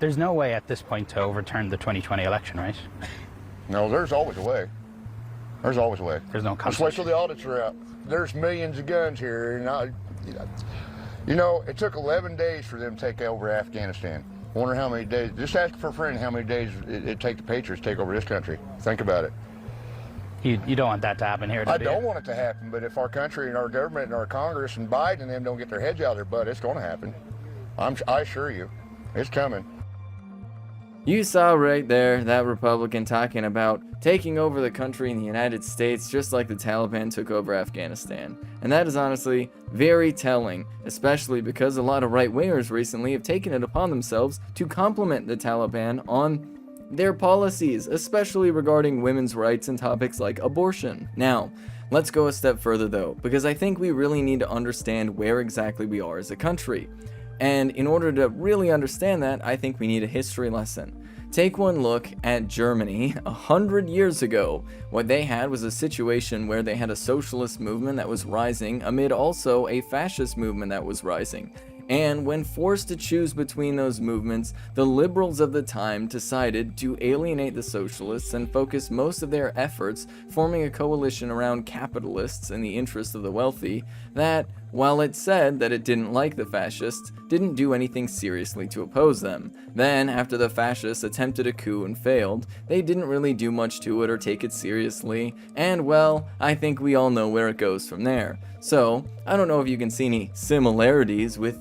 There's no way at this point to overturn the 2020 election, right? No, there's always a way. There's always a way. There's no Just wait till the audits are out. There's millions of guns here, and it took 11 days for them to take over Afghanistan. Wonder how many days. Just ask for a friend how many days it'd take the Patriots to take over this country. Think about it. You don't want that to happen here, do you? I don't want it to happen, but if our country and our government and our Congress and Biden and them don't get their heads out of their butt, it's going to happen. I assure you, it's coming. You saw right there that Republican talking about taking over the country in the United States just like the Taliban took over Afghanistan. And that is honestly very telling, especially because a lot of right-wingers recently have taken it upon themselves to compliment the Taliban on their policies, especially regarding women's rights and topics like abortion. Now, let's go a step further though, because I think we really need to understand where exactly we are as a country. And in order to really understand that, I think we need a history lesson. Take one look at Germany 100 years ago. What they had was a situation where they had a socialist movement that was rising amid also a fascist movement that was rising. And when forced to choose between those movements, the liberals of the time decided to alienate the socialists and focus most of their efforts forming a coalition around capitalists in the interest of the wealthy that, while it said that it didn't like the fascists, didn't do anything seriously to oppose them. Then, after the fascists attempted a coup and failed, they didn't really do much to it or take it seriously, and well, I think we all know where it goes from there. So, I don't know if you can see any similarities with,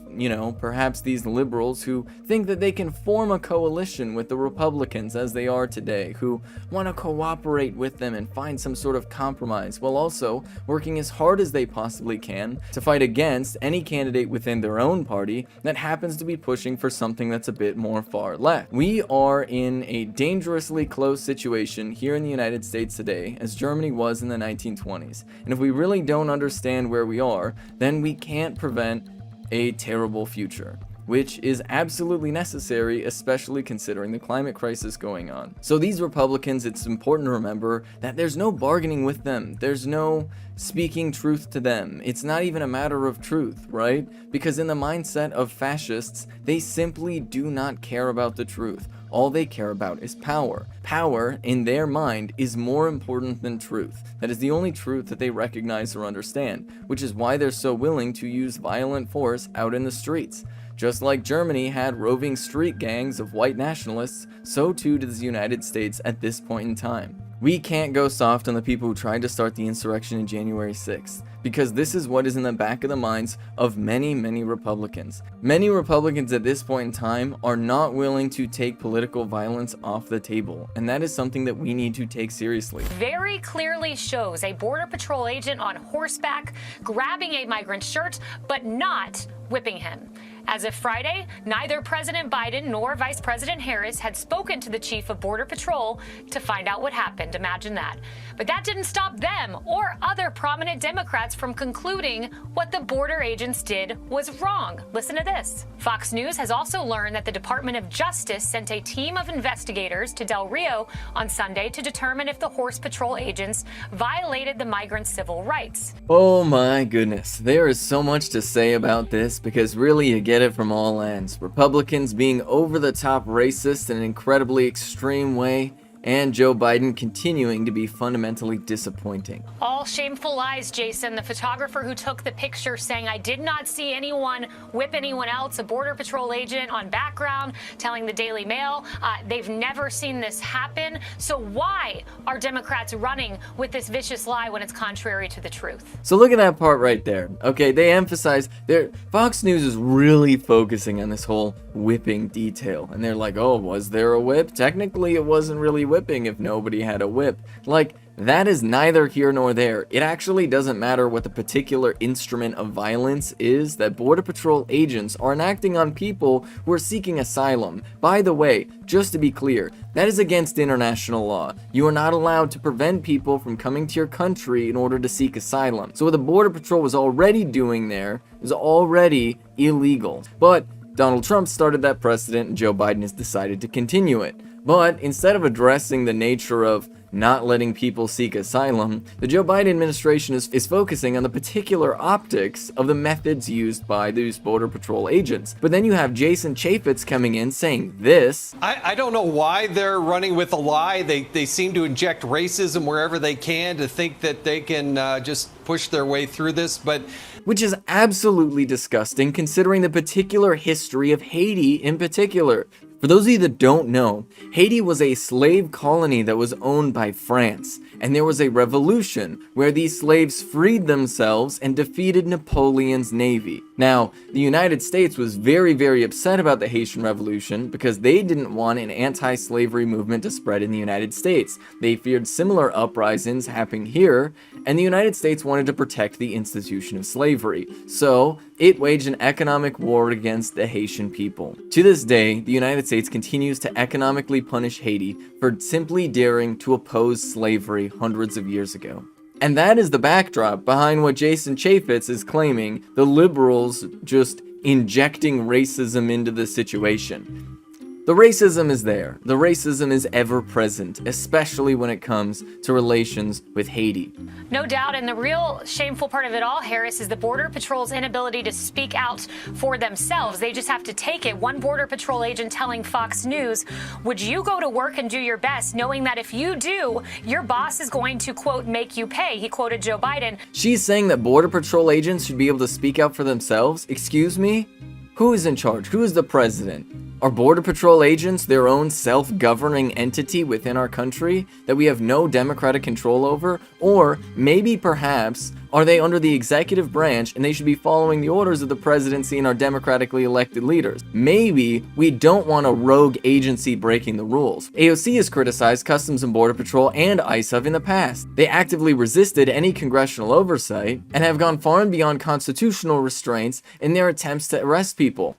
perhaps these liberals who think that they can form a coalition with the Republicans as they are today, who want to cooperate with them and find some sort of compromise, while also working as hard as they possibly can to fight against any candidate within their own party that happens to be pushing for something that's a bit more far left. We are in a dangerously close situation here in the United States today, as Germany was in the 1920s, and if we really don't understand where we are, then we can't prevent a terrible future, which is absolutely necessary, especially considering the climate crisis going on. So these Republicans, it's important to remember that there's no bargaining with them. There's no speaking truth to them. It's not even a matter of truth, right? Because in the mindset of fascists, they simply do not care about the truth. All they care about is power. Power, in their mind, is more important than truth. That is the only truth that they recognize or understand, which is why they're so willing to use violent force out in the streets. Just like Germany had roving street gangs of white nationalists, so too does the United States at this point in time. We can't go soft on the people who tried to start the insurrection in January 6th, because this is what is in the back of the minds of many, many Republicans. Many Republicans at this point in time are not willing to take political violence off the table, and that is something that we need to take seriously. Very clearly shows a Border Patrol agent on horseback grabbing a migrant's shirt, but not whipping him. As of Friday, neither President Biden nor Vice President Harris had spoken to the chief of Border Patrol to find out what happened. Imagine that. But that didn't stop them or other prominent Democrats from concluding what the border agents did was wrong. Listen to this. Fox News has also learned that the Department of Justice sent a team of investigators to Del Rio on Sunday to determine if the Horse Patrol agents violated the migrants' civil rights. Oh my goodness, there is so much to say about this because really you get it from all ends. Republicans being over the top racist in an incredibly extreme way, and Joe Biden continuing to be fundamentally disappointing. All shameful lies, Jason. The photographer who took the picture saying, "I did not see anyone whip anyone else," a Border Patrol agent on background telling the Daily Mail they've never seen this happen. So why are Democrats running with this vicious lie when it's contrary to the truth? So look at that part right there. Okay, they emphasize, Fox News is really focusing on this whole whipping detail. And they're like, oh, was there a whip? Technically, it wasn't really whipping if nobody had a whip. Like, that is neither here nor there. It actually doesn't matter what the particular instrument of violence is that Border Patrol agents are enacting on people who are seeking asylum. By the way, just to be clear, that is against international law. You are not allowed to prevent people from coming to your country in order to seek asylum. So what the Border Patrol was already doing there is already illegal. But Donald Trump started that precedent and Joe Biden has decided to continue it. But instead of addressing the nature of not letting people seek asylum, the Joe Biden administration is focusing on the particular optics of the methods used by these Border Patrol agents. But then you have Jason Chaffetz coming in saying this. I don't know why they're running with a lie. They seem to inject racism wherever they can to think that they can just push their way through this, but which is absolutely disgusting considering the particular history of Haiti in particular. For those of you that don't know, Haiti was a slave colony that was owned by France, and there was a revolution where these slaves freed themselves and defeated Napoleon's navy. Now, the United States was very, very upset about the Haitian Revolution because they didn't want an anti-slavery movement to spread in the United States. They feared similar uprisings happening here, and the United States wanted to protect the institution of slavery. So, it waged an economic war against the Haitian people. To this day, the United States continues to economically punish Haiti for simply daring to oppose slavery hundreds of years ago. And that is the backdrop behind what Jason Chaffetz is claiming, the liberals just injecting racism into the situation. The racism is there. The racism is ever present, especially when it comes to relations with Haiti. No doubt, and the real shameful part of it all, Harris, is the Border Patrol's inability to speak out for themselves. They just have to take it. One Border Patrol agent telling Fox News, would you go to work and do your best, knowing that if you do, your boss is going to, quote, make you pay? He quoted Joe Biden. She's saying that Border Patrol agents should be able to speak out for themselves? Excuse me? Who is in charge? Who is the president? Are Border Patrol agents their own self-governing entity within our country that we have no democratic control over? Or maybe perhaps are they under the executive branch and they should be following the orders of the presidency and our democratically elected leaders? Maybe we don't want a rogue agency breaking the rules. AOC has criticized Customs and Border Patrol and ISOV in the past. They actively resisted any congressional oversight and have gone far and beyond constitutional restraints in their attempts to arrest people.